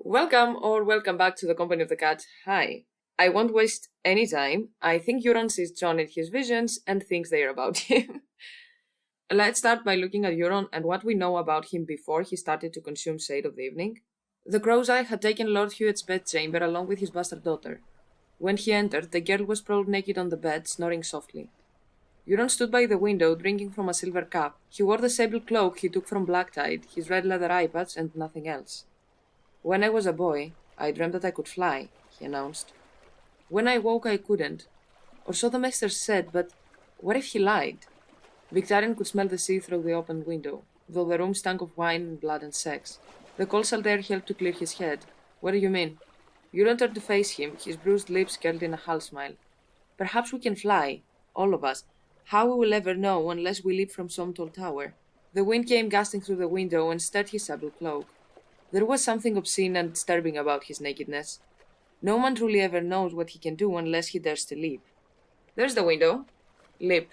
Welcome back to the Company of the Cat. Hi. I won't waste any time. I think Euron sees Jon in his visions and thinks they are about him. Let's start by looking at Euron and what we know about him before he started to consume shade of the evening. The Crow's Eye had taken Lord Hewitt's bedchamber along with his bastard daughter. When he entered, the girl was sprawled naked on the bed, snoring softly. Euron stood by the window, drinking from a silver cup. He wore the sable cloak he took from Blacktide, his red leather eye patch, and nothing else. When I was a boy, I dreamt that I could fly, he announced. When I woke, I couldn't. Or so the maester said, but what if he lied? Victarion could smell the sea through the open window, though the room stank of wine and blood and sex. The cold salt air helped to clear his head. What do you mean? Euron turned to face him, his bruised lips curled in a half smile. Perhaps we can fly, all of us. How we will ever know unless we leap from some tall tower. The wind came gusting through the window and stirred his sable cloak. There was something obscene and disturbing about his nakedness. No man truly ever knows what he can do unless he dares to leap. There's the window. Leap.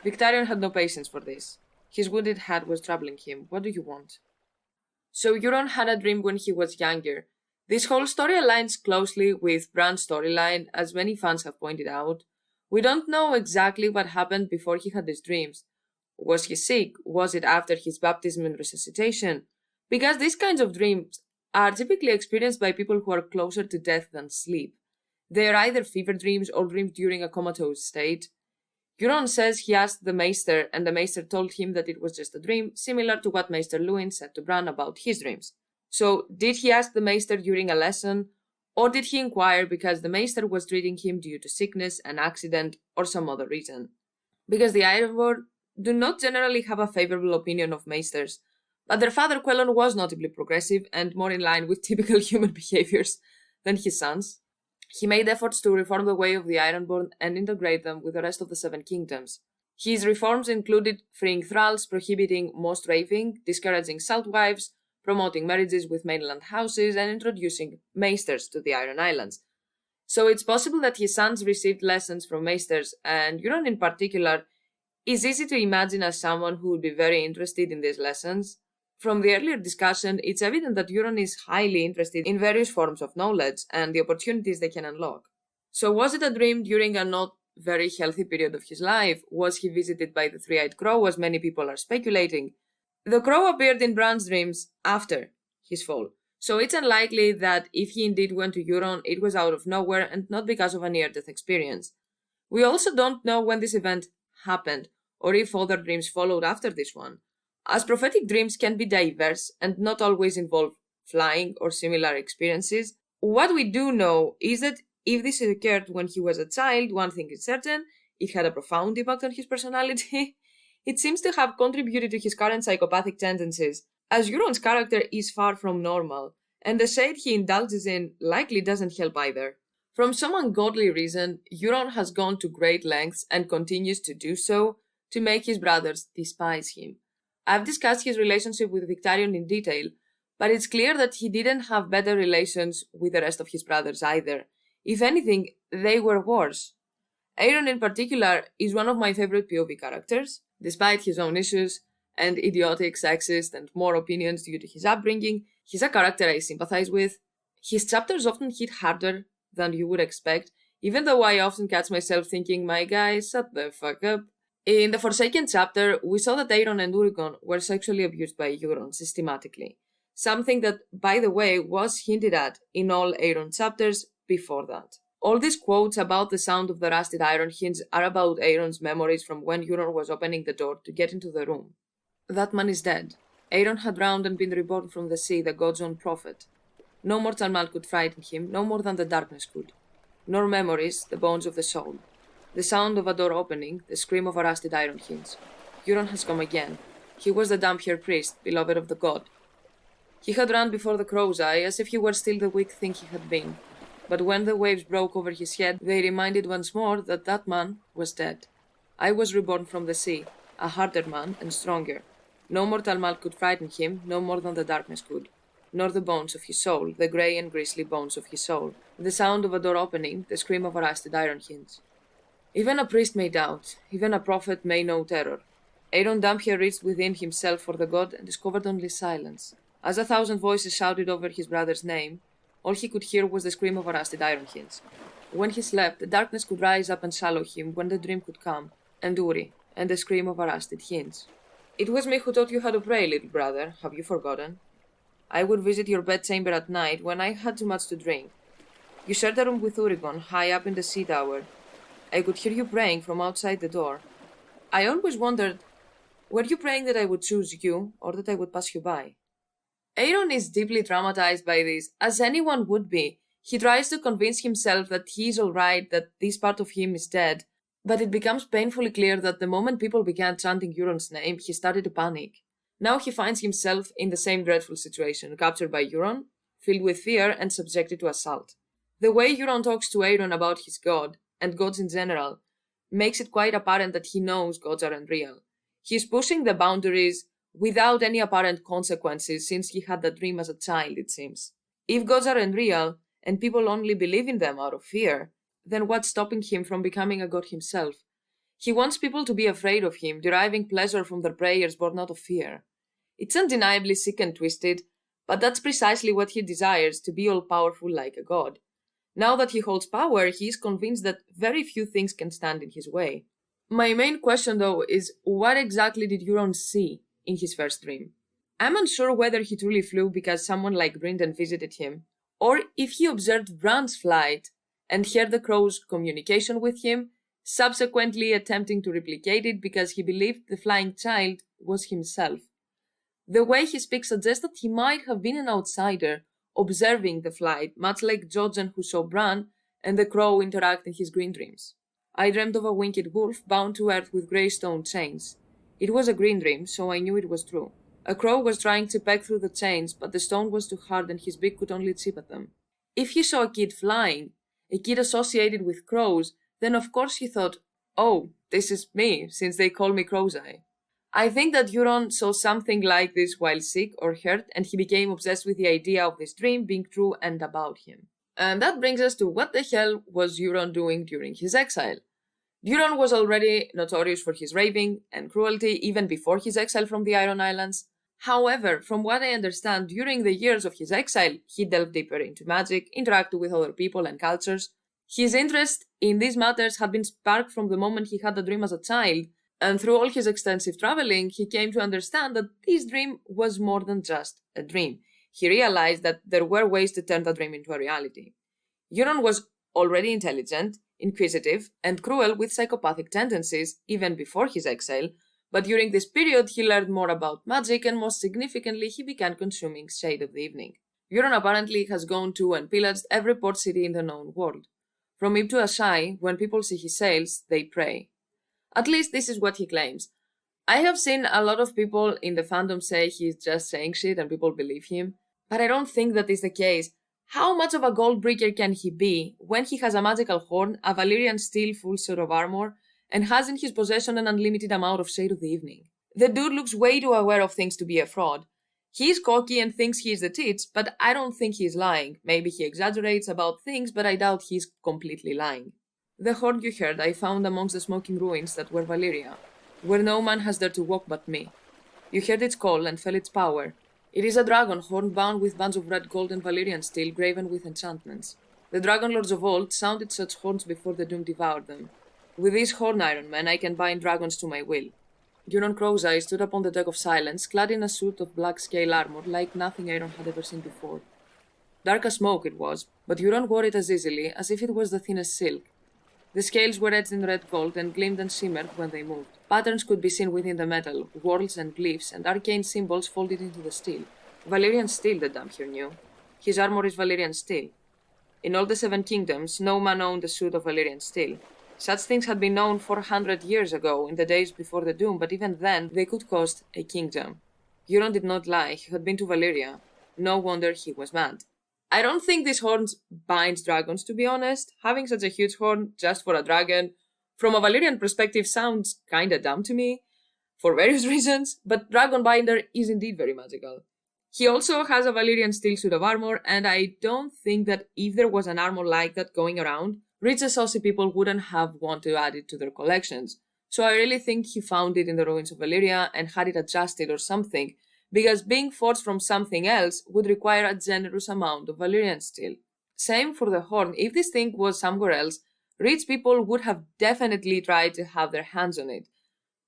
Victarion had no patience for this. His wounded head was troubling him. What do you want? So Euron had a dream when he was younger. This whole story aligns closely with Bran's storyline, as many fans have pointed out. We don't know exactly what happened before he had these dreams. Was he sick? Was it after his baptism and resuscitation? Because these kinds of dreams are typically experienced by people who are closer to death than sleep. They are either fever dreams or dreams during a comatose state. Euron says he asked the Maester, and the Maester told him that it was just a dream, similar to what Maester Luwin said to Bran about his dreams. So, did he ask the Maester during a lesson, or did he inquire because the Maester was treating him due to sickness, an accident, or some other reason? Because the Ironborn do not generally have a favorable opinion of Maesters, but their father Quellon was notably progressive and more in line with typical human behaviors than his sons. He made efforts to reform the way of the Ironborn and integrate them with the rest of the Seven Kingdoms. His reforms included freeing thralls, prohibiting most raving, discouraging salt wives, promoting marriages with mainland houses, and introducing maesters to the Iron Islands. So it's possible that his sons received lessons from maesters, and Euron in particular is easy to imagine as someone who would be very interested in these lessons. From the earlier discussion, it's evident that Euron is highly interested in various forms of knowledge and the opportunities they can unlock. So was it a dream during a not very healthy period of his life? Was he visited by the three-eyed crow, as many people are speculating? The crow appeared in Bran's dreams after his fall, so it's unlikely that if he indeed went to Euron, it was out of nowhere and not because of a near-death experience. We also don't know when this event happened, or if other dreams followed after this one. As prophetic dreams can be diverse and not always involve flying or similar experiences, what we do know is that if this occurred when he was a child, one thing is certain, it had a profound impact on his personality. It seems to have contributed to his current psychopathic tendencies, as Euron's character is far from normal, and the shade he indulges in likely doesn't help either. From some ungodly reason, Euron has gone to great lengths and continues to do so to make his brothers despise him. I've discussed his relationship with Victarion in detail, but it's clear that he didn't have better relations with the rest of his brothers either. If anything, they were worse. Euron in particular is one of my favorite POV characters. Despite his own issues and idiotic, sexist, and more opinions due to his upbringing, he's a character I sympathize with. His chapters often hit harder than you would expect, even though I often catch myself thinking, my guy, shut the fuck up. In the Forsaken chapter, we saw that Aeron and Urigon were sexually abused by Euron systematically, something that, by the way, was hinted at in all Aeron chapters before that. All these quotes about the sound of the rusted iron hinge are about Aeron's memories from when Euron was opening the door to get into the room. That man is dead. Aeron had drowned and been reborn from the sea, the god's own prophet. No mortal man could frighten him, no more than the darkness could. Nor memories, the bones of the soul. The sound of a door opening, the scream of a rusted iron hinge. Euron has come again. He was the Damphair priest, beloved of the god. He had run before the Crow's Eye as if he were still the weak thing he had been. But when the waves broke over his head, they reminded once more that that man was dead. I was reborn from the sea, a harder man and stronger. No mortal man could frighten him, no more than the darkness could. Nor the bones of his soul, the grey and grisly bones of his soul. The sound of a door opening, the scream of a rusted iron hinge. Even a priest may doubt, even a prophet may know terror. Euron Damphair reached within himself for the god and discovered only silence. As 1,000 voices shouted over his brother's name, All he could hear was the scream of a rusted iron hinge. When he slept, the darkness could rise up and swallow him when the dream could come, and Uri, and the scream of a rusted hinge. It was me who taught you how to pray, little brother, have you forgotten? I would visit your bedchamber at night when I had too much to drink. You shared a room with Urigon, high up in the sea tower. I could hear you praying from outside the door. I always wondered, were you praying that I would choose you, or that I would pass you by? Euron is deeply traumatized by this, as anyone would be. He tries to convince himself that he is alright, that this part of him is dead, but it becomes painfully clear that the moment people began chanting Euron's name, he started to panic. Now he finds himself in the same dreadful situation, captured by Euron, filled with fear and subjected to assault. The way Euron talks to Euron about his god, and gods in general, makes it quite apparent that he knows gods are unreal. He is pushing the boundaries without any apparent consequences since he had that dream as a child, it seems. If gods are unreal, and people only believe in them out of fear, then what's stopping him from becoming a god himself? He wants people to be afraid of him, deriving pleasure from their prayers born out of fear. It's undeniably sick and twisted, but that's precisely what he desires, to be all-powerful like a god. Now that he holds power, he is convinced that very few things can stand in his way. My main question, though, is what exactly did Euron see in his first dream? I'm unsure whether he truly flew because someone like Brynden visited him, or if he observed Bran's flight and heard the crow's communication with him, subsequently attempting to replicate it because he believed the flying child was himself. The way he speaks suggests that he might have been an outsider, observing the flight, much like Jojen who saw Bran and the crow interact in his green dreams. I dreamed of a winged wolf bound to earth with grey stone chains. It was a green dream, so I knew it was true. A crow was trying to peck through the chains, but the stone was too hard and his beak could only chip at them. If he saw a kid flying, a kid associated with crows, then of course he thought, oh, this is me, since they call me Crow's-Eye. I think that Euron saw something like this while sick or hurt, and he became obsessed with the idea of this dream being true and about him. And that brings us to what the hell was Euron doing during his exile? Euron was already notorious for his raving and cruelty even before his exile from the Iron Islands. However, from what I understand, during the years of his exile, he delved deeper into magic, interacted with other people and cultures. His interest in these matters had been sparked from the moment he had the dream as a child, and through all his extensive traveling, he came to understand that this dream was more than just a dream. He realized that there were ways to turn the dream into a reality. Euron was already intelligent, inquisitive, and cruel with psychopathic tendencies even before his exile, but during this period he learned more about magic and most significantly he began consuming Shade of the Evening. Euron apparently has gone to and pillaged every port city in the known world. From Ib to Ahai, when people see his sails, they pray. At least this is what he claims. I have seen a lot of people in the fandom say he's just saying shit and people believe him, but I don't think that is the case. How much of a gold breaker can he be when he has a magical horn, a Valyrian steel full suit of armor, and has in his possession an unlimited amount of Shade of the Evening? The dude looks way too aware of things to be a fraud. He's cocky and thinks he is the tits, but I don't think he's lying. Maybe he exaggerates about things, but I doubt he's completely lying. The horn you heard I found amongst the smoking ruins that were Valyria, where no man has dared to walk but me. You heard its call and felt its power. It is a dragon horn bound with bands of red gold and Valyrian steel graven with enchantments. The dragon lords of old sounded such horns before the doom devoured them. With these horn iron men I can bind dragons to my will. Euron Crow's-Eye stood upon the deck of silence, clad in a suit of black scale armor like nothing Euron had ever seen before. Dark as smoke it was, but Euron wore it as easily as if it was the thinnest silk. The scales were etched in red gold and gleamed and shimmered when they moved. Patterns could be seen within the metal, whorls and glyphs, and arcane symbols folded into the steel. Valyrian steel, the damn here knew. His armor is Valyrian steel. In all the Seven Kingdoms, no man owned a suit of Valyrian steel. Such things had been known 400 years ago, in the days before the Doom, but even then, they could cost a kingdom. Euron did not lie, he had been to Valyria. No wonder he was mad. I don't think this horn binds dragons, to be honest. Having such a huge horn just for a dragon, from a Valyrian perspective, sounds kinda dumb to me, for various reasons, but Dragonbinder is indeed very magical. He also has a Valyrian steel suit of armor, and I don't think that if there was an armor like that going around, rich and saucy people wouldn't have wanted to add it to their collections. So I really think he found it in the ruins of Valyria and had it adjusted or something, because being forged from something else would require a generous amount of Valyrian steel. Same for the horn. If this thing was somewhere else, rich people would have definitely tried to have their hands on it.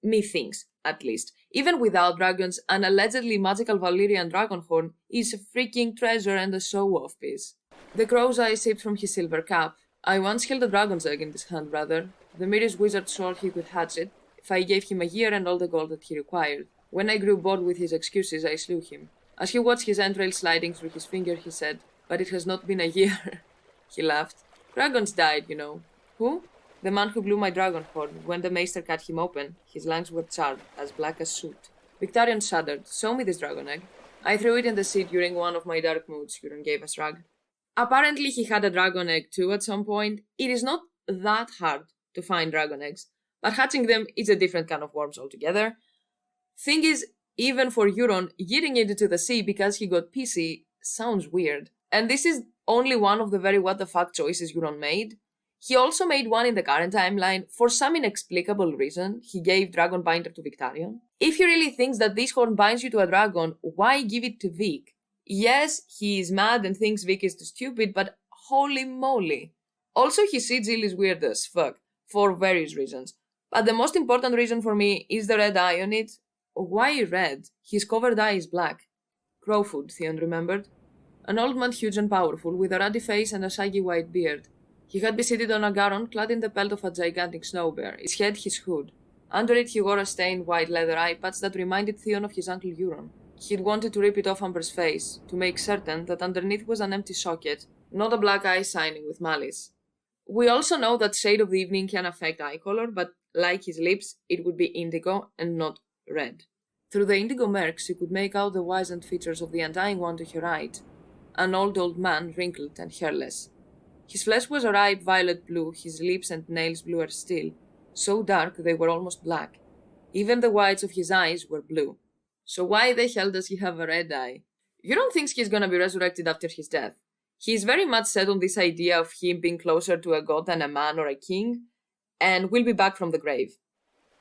Methinks, at least. Even without dragons, an allegedly magical Valyrian dragon horn is a freaking treasure and a show-off piece. The crow's eye sipped from his silver cup. I once held a dragon's egg in this hand, brother. The merest wizard swore he could hatch it if I gave him a year and all the gold that he required. When I grew bored with his excuses, I slew him. As he watched his entrails sliding through his finger, he said, "But it has not been a year." He laughed. "Dragons died, you know." "Who?" "The man who blew my dragon horn. When the maester cut him open, his lungs were charred, as black as soot." Victarion shuddered. "Show me this dragon egg." "I threw it in the sea during one of my dark moods," Euron gave a shrug. Apparently he had a dragon egg too at some point. It is not that hard to find dragon eggs, but hatching them is a different kind of worms altogether. Thing is, even for Euron, yeeting it into the sea because he got pissy sounds weird. And this is only one of the very what the fuck choices Euron made. He also made one in the current timeline. For some inexplicable reason, he gave Dragon Binder to Victarion. If he really thinks that this horn binds you to a dragon, why give it to Vic? Yes, he is mad and thinks Vic is too stupid, but holy moly. Also, his sigil is weird as fuck, for various reasons. But the most important reason for me is the red eye on it. Why red? His covered eye is black. Crowfoot, Theon remembered. An old man huge and powerful, with a ruddy face and a shaggy white beard. He had been seated on a garon clad in the pelt of a gigantic snow bear, its head his hood. Under it he wore a stained white leather eye patch that reminded Theon of his uncle Euron. He'd wanted to rip it off Amber's face, to make certain that underneath was an empty socket, not a black eye shining with malice. We also know that shade of the evening can affect eye color, but like his lips, it would be indigo and not red. Through the indigo murks, you could make out the wizened features of the Undying One to her right, an old man, wrinkled and hairless. His flesh was a ripe violet blue, his lips and nails bluer still, so dark they were almost black. Even the whites of his eyes were blue. So why the hell does he have a red eye? Euron thinks he's gonna be resurrected after his death. He is very much set on this idea of him being closer to a god than a man or a king, and will be back from the grave.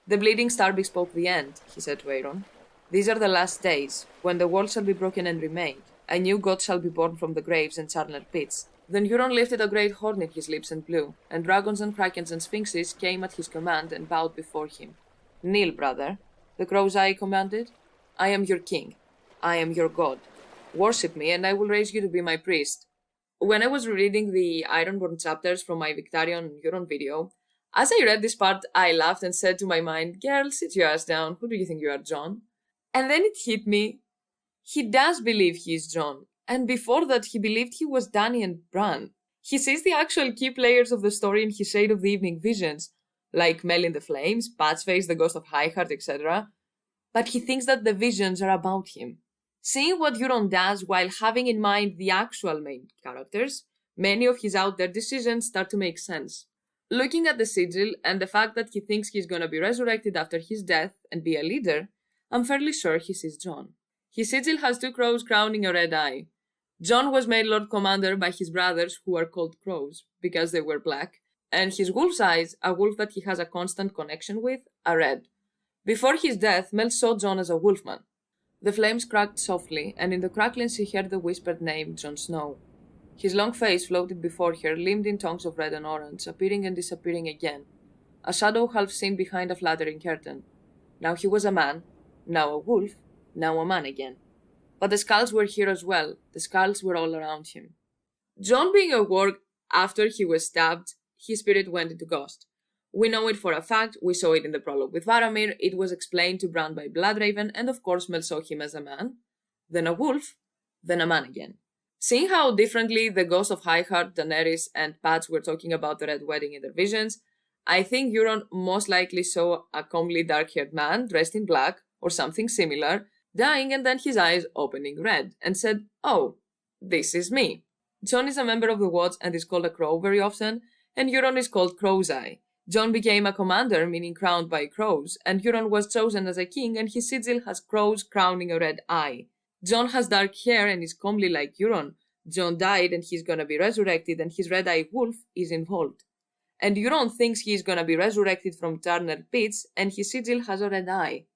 "The bleeding star bespoke the end," he said to Euron. "These are the last days, when the world shall be broken and remade. A new god shall be born from the graves and charnel pits." Then Euron lifted a great horn in his lips and blew, and dragons and krakens and sphinxes came at his command and bowed before him. "Kneel, brother," the crow's eye commanded. "I am your king. I am your god. Worship me, and I will raise you to be my priest." When I was reading the Ironborn chapters from my Victarion Euron video, as I read this part, I laughed and said to my mind, "Girl, sit your ass down. Who do you think you are, Jon?" And then it hit me. He does believe he is Jon. And before that, he believed he was Dany and Bran. He sees the actual key players of the story in his Shade of the Evening visions, like Mel in the Flames, Patchface, the Ghost of Highheart, etc. But he thinks that the visions are about him. Seeing what Euron does while having in mind the actual main characters, many of his out there decisions start to make sense. Looking at the sigil and the fact that he thinks he's gonna be resurrected after his death and be a leader, I'm fairly sure he sees Jon. His sigil has two crows crowning a red eye. Jon was made Lord Commander by his brothers, who are called crows, because they were black, and his wolf's eyes, a wolf that he has a constant connection with, are red. Before his death, Mel saw Jon as a wolfman. The flames cracked softly, and in the cracklings she heard the whispered name, Jon Snow. His long face floated before her, limned in tongues of red and orange, appearing and disappearing again, a shadow half seen behind a fluttering curtain. Now he was a man, now a wolf, now a man again. But the skulls were here as well. The skulls were all around him. Jon being a warg, after he was stabbed, his spirit went into ghost. We know it for a fact, we saw it in the prologue with Varamir, it was explained to Bran by Bloodraven, and of course Mel saw him as a man, then a wolf, then a man again. Seeing how differently the Ghost of Highheart, Daenerys, and Patch were talking about the Red Wedding in their visions, I think Euron most likely saw a comely dark-haired man dressed in black, or something similar, dying and then his eyes opening red, and said, "Oh, this is me." Jon is a member of the Watch and is called a crow very often, and Euron is called Crow's Eye. Jon became a commander, meaning crowned by crows, and Euron was chosen as a king, and his sigil has crows crowning a red eye. Jon has dark hair and is comely like Euron. Jon died and he's gonna be resurrected, and his red-eyed wolf is involved. And Euron thinks he's gonna be resurrected from charnel pits, and his sigil has a red eye.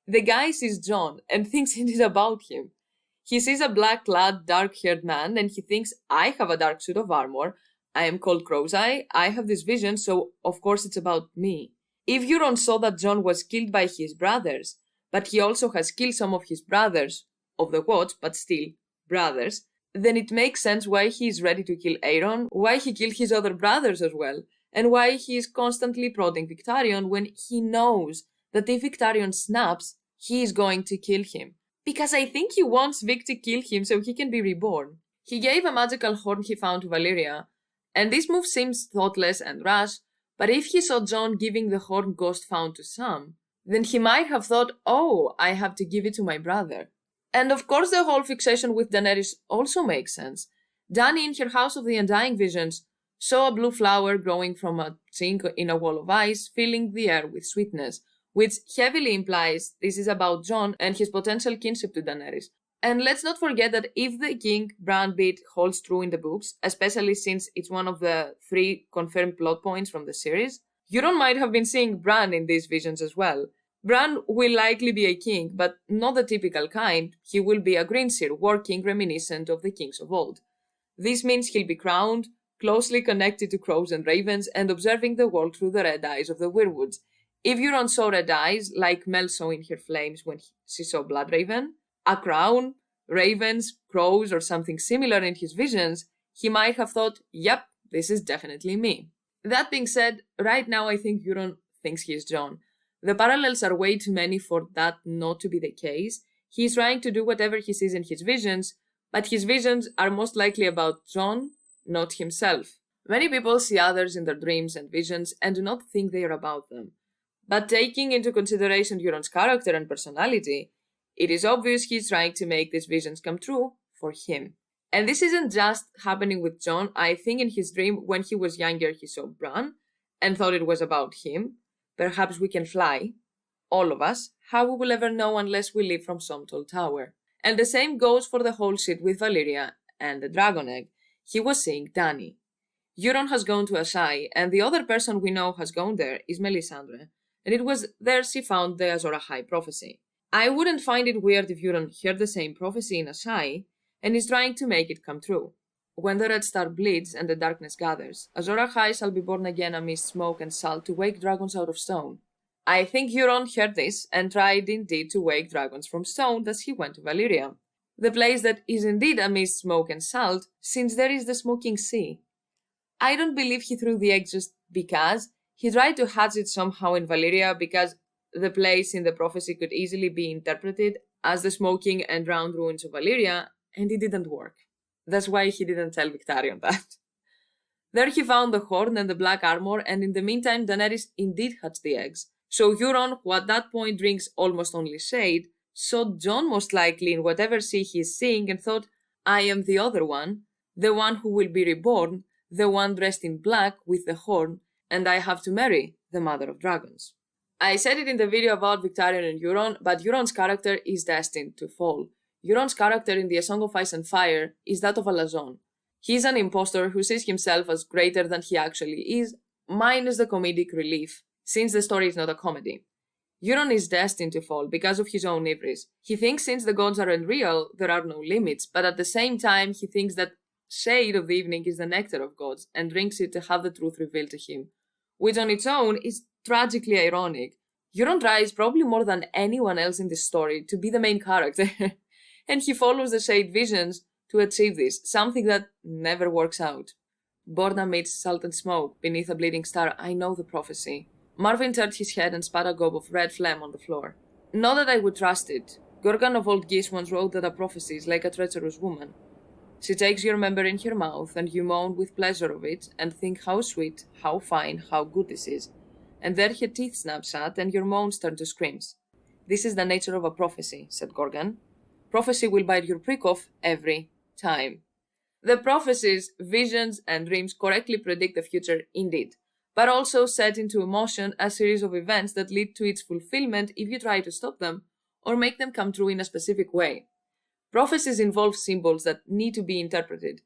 The guy sees Jon and thinks it is about him. He sees a black-clad, dark-haired man and he thinks, I have a dark suit of armor, I am called Crow's Eye, I have this vision, so of course it's about me. If Euron saw that Jon was killed by his brothers, but he also has killed some of his brothers, of the Watch, but still brothers, then it makes sense why he is ready to kill Euron, why he killed his other brothers as well, and why he is constantly prodding Victarion when he knows that if Victarion snaps, he is going to kill him. Because I think he wants Vic to kill him so he can be reborn. He gave a magical horn he found to Valyria, and this move seems thoughtless and rash, but if he saw Jon giving the horn Ghost found to Sam, then he might have thought, oh, I have to give it to my brother. And of course the whole fixation with Daenerys also makes sense. Dany in her House of the Undying visions saw a blue flower growing from a chink in a wall of ice, filling the air with sweetness, which heavily implies this is about Jon and his potential kinship to Daenerys. And let's not forget that if the King Bran bit holds true in the books, especially since it's one of the 3 confirmed plot points from the series, Euron might have been seeing Bran in these visions as well. Bran will likely be a king, but not the typical kind. He will be a Greenseer, war king reminiscent of the kings of old. This means he'll be crowned, closely connected to crows and ravens, and observing the world through the red eyes of the weirwoods. If Euron saw red eyes, like Mel saw in her flames when she saw Bloodraven, a crown, ravens, crows, or something similar in his visions, he might have thought, yep, this is definitely me. That being said, right now I think Euron thinks he is Jon. The parallels are way too many for that not to be the case. He is trying to do whatever he sees in his visions, but his visions are most likely about Jon, not himself. Many people see others in their dreams and visions and do not think they are about them. But taking into consideration Euron's character and personality, it is obvious he is trying to make these visions come true for him. And this isn't just happening with Jon. I think in his dream when he was younger he saw Bran and thought it was about him. Perhaps we can fly, all of us. How we will ever know unless we live from some tall tower. And the same goes for the whole shit with Valyria and the dragon egg. He was seeing Dany. Euron has gone to Ahai, and the other person we know has gone there is Melisandre, and it was there she found the Azor Ahai prophecy. I wouldn't find it weird if Euron heard the same prophecy in Ahai and is trying to make it come true. When the red star bleeds and the darkness gathers, Azor Ahai shall be born again amidst smoke and salt to wake dragons out of stone. I think Euron heard this and tried indeed to wake dragons from stone as he went to Valyria, the place that is indeed amidst smoke and salt, since there is the smoking sea. I don't believe he threw the egg just because. He tried to hatch it somehow in Valyria because the place in the prophecy could easily be interpreted as the smoking and drowned ruins of Valyria, and it didn't work. That's why he didn't tell Victarion that. There he found the horn and the black armor, and in the meantime Daenerys indeed hatched the eggs. So Euron, who at that point drinks almost only shade, saw Jon most likely in whatever sea he is seeing and thought, I am the other one, the one who will be reborn, the one dressed in black with the horn, and I have to marry the mother of dragons. I said it in the video about Victarion and Euron, but Euron's character is destined to fall. Euron's character in the A Song of Ice and Fire is that of a Lazon. He is an impostor who sees himself as greater than he actually is, minus the comedic relief, since the story is not a comedy. Euron is destined to fall because of his own hubris. He thinks since the gods are unreal, there are no limits, but at the same time he thinks that shade of the evening is the nectar of gods and drinks it to have the truth revealed to him, which on its own is tragically ironic. Euron tries probably more than anyone else in this story to be the main character, and he follows the shade visions to achieve this, something that never works out. Born amidst salt and smoke, beneath a bleeding star, I know the prophecy. Marvin turned his head and spat a gob of red phlegm on the floor. Not that I would trust it. Gorgon of Old Geese once wrote that a prophecy is like a treacherous woman. She takes your member in her mouth, and you moan with pleasure of it, and think how sweet, how fine, how good this is. And there her teeth snap shut, and your moans turn to screams. This is the nature of a prophecy, said Gorgon. Prophecy will bite your prick off every time. The prophecies, visions, and dreams correctly predict the future indeed, but also set into motion a series of events that lead to its fulfillment if you try to stop them or make them come true in a specific way. Prophecies involve symbols that need to be interpreted.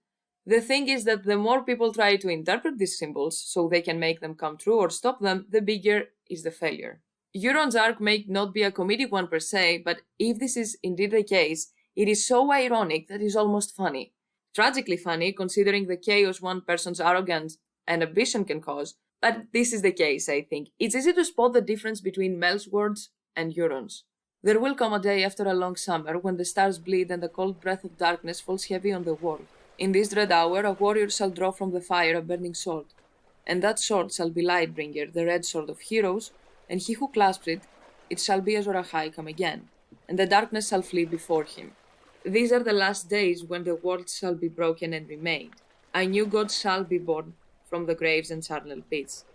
The thing is that the more people try to interpret these symbols so they can make them come true or stop them, the bigger is the failure. Euron's arc may not be a comedic one per se, but if this is indeed the case, it is so ironic that it's almost funny. Tragically funny, considering the chaos one person's arrogance and ambition can cause, but this is the case, I think. It's easy to spot the difference between Mel's words and Euron's. There will come a day after a long summer when the stars bleed and the cold breath of darkness falls heavy on the world. In this dread hour, a warrior shall draw from the fire a burning sword, and that sword shall be Lightbringer, the red sword of heroes, and he who clasps it, it shall be Azor Ahai come again, and the darkness shall flee before him. These are the last days when the world shall be broken and remade. A new god shall be born from the graves and charnel pits.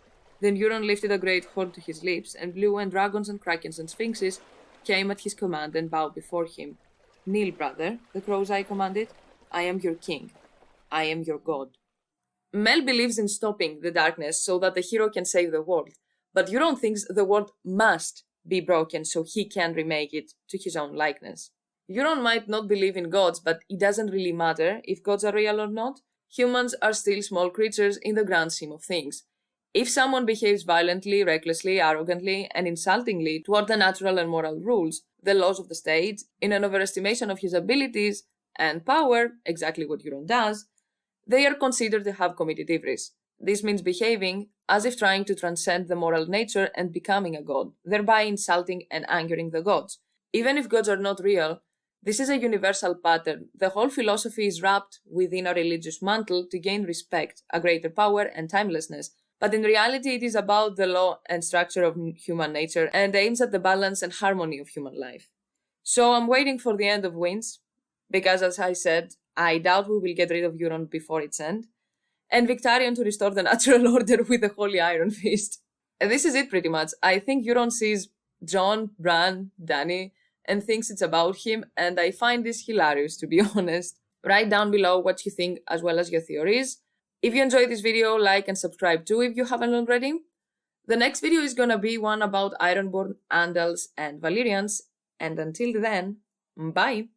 Then Euron lifted a great horn to his lips, and blue and dragons and krakens and sphinxes came at his command and bowed before him. Kneel, brother, the crow's eye commanded. I am your king. I am your god. Mel believes in stopping the darkness so that the hero can save the world, but Euron thinks the world must be broken so he can remake it to his own likeness. Euron might not believe in gods, but it doesn't really matter if gods are real or not. Humans are still small creatures in the grand scheme of things. If someone behaves violently, recklessly, arrogantly, and insultingly toward the natural and moral rules, the laws of the state, in an overestimation of his abilities and power, exactly what Euron does, they are considered to have committed hubris. This means behaving as if trying to transcend the moral nature and becoming a god, thereby insulting and angering the gods. Even if gods are not real, this is a universal pattern. The whole philosophy is wrapped within a religious mantle to gain respect, a greater power, and timelessness. But in reality, it is about the law and structure of human nature and aims at the balance and harmony of human life. So I'm waiting for the end of Winds, because as I said, I doubt we will get rid of Euron before its end, and Victarion to restore the natural order with the Holy Iron Fist. And this is it pretty much. I think Euron sees Jon, Bran, Dany, and thinks it's about him, and I find this hilarious, to be honest. Write down below what you think as well as your theories. If you enjoyed this video, like and subscribe too if you haven't already. The next video is gonna be one about Ironborn, Andals, and Valyrians, and until then, bye!